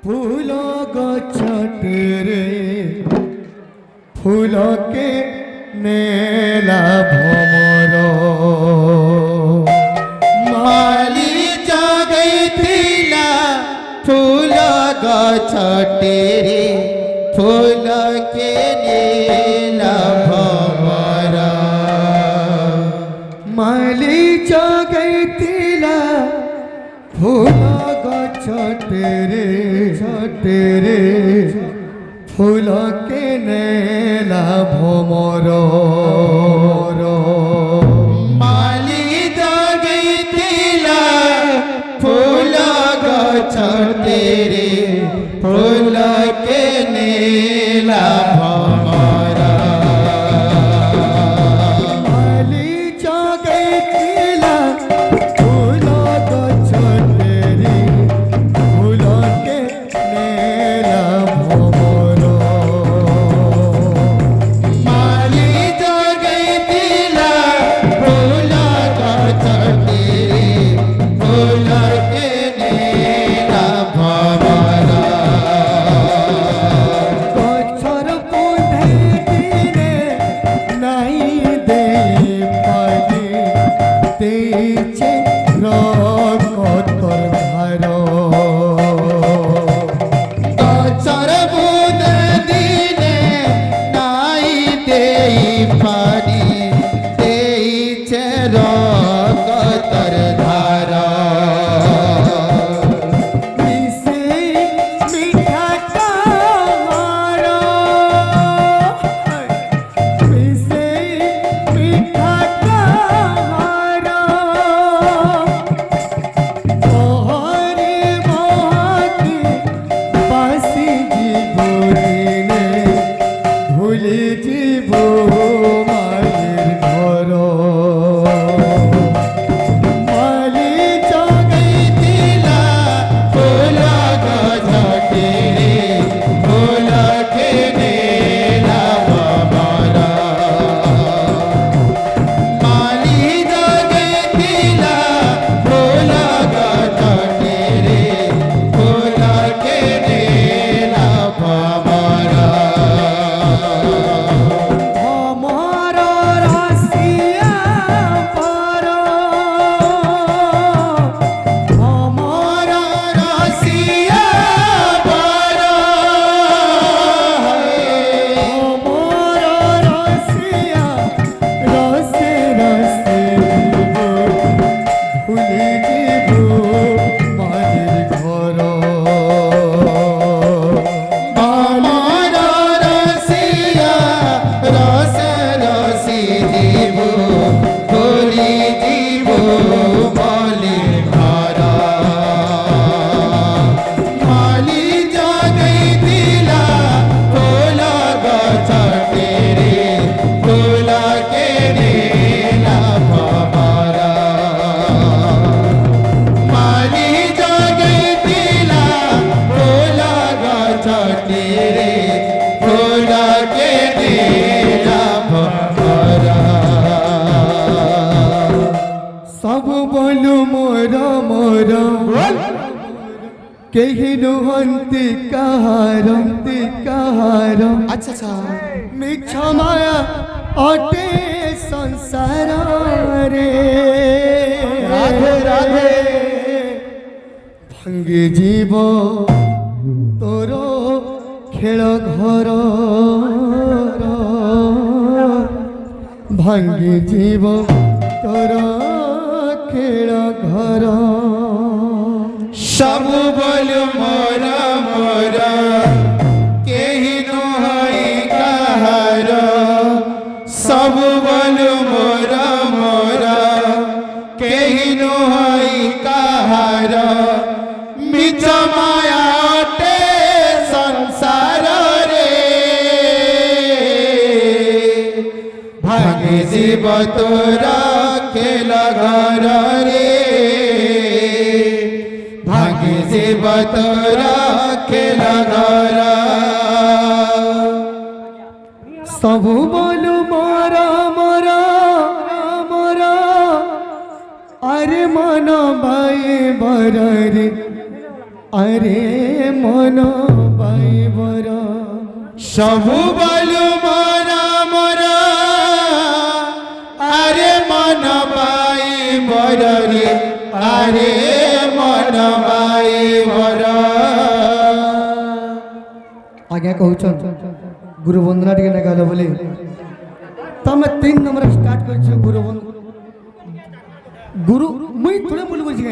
फूल गछटेरे फूल के नेला भमर माली जगैथिला फूल गछटेरे फूल के नेला भमर माली जगैथिला फूल गछटेरे छटेरे फूल के नेला भमर माली जगैथिला फूल गछटेरे फूल के नेला भमर माली जगैथिला फूल गछटेरे फूल के नेला भमर माली जगैथिला फूल गछटेरे फूल के नेला भमर गछर पुधे दिने नहीं दे पाले तेचे रकतर भार गछर बुध दिने नाई देई पानी देइछे रकतर धार मिसे मीठा कहार मिसे मीठा कहार तोहरे मोहके बासी जीवो दिने भूली जीवो माয়ের ঘর মালি जगैथिला फूल गछटेरे फूल के नेला भमर माली जगैथिला फूल गछटेरे फूल के नेला भमर আমার রাশিয়া পর আমার रसिया बर আমার রাশিয়া রসে রসে দিব ভুলি দিব মায়ের ঘর আমার রসিয়া রস রসি দিব ভুলি দিব মালির ঘর মালি জগৈथिला फूल गछटेरे फूल के नेला भमर माली जगैथिला फूल गछटेरे फूल के नेला भमर सब बोलू मोर मोर केही नुहंती काहार अच्छा अच्छा मिछ माया अटे संसार रे राधे राधे भांगी जीव तोर खेल घर भांगी जीव तोर खेल घर सब बोल मोर मोर केही नहई कहार सब बोल मोर मोर केही नहई कहार मिछ माया अटे संसार रे भागे जीव तोरा खेल घर रे भागे जीव तोरा खेल घर सब बोलू मोरा मोरा मोरा अरे मन बाए बर रे আরে মন বাইবর সবু বলু মরা মরা আরে মন বাই বর রে আরে মন বাই বর ଆଜ୍ଞା କହୁଛନ୍ ଗୁରୁ ବନ୍ଦନା ଟିକେ ନାଇଁ ଗାଲ ବୋଲି ତମେ 3 ନମ୍ବର ଷ୍ଟାର୍ଟ କରିଛ ଗୁରୁ ମୁଇଁ ଥୋଡ଼େ ବୋଲି ବୁଝି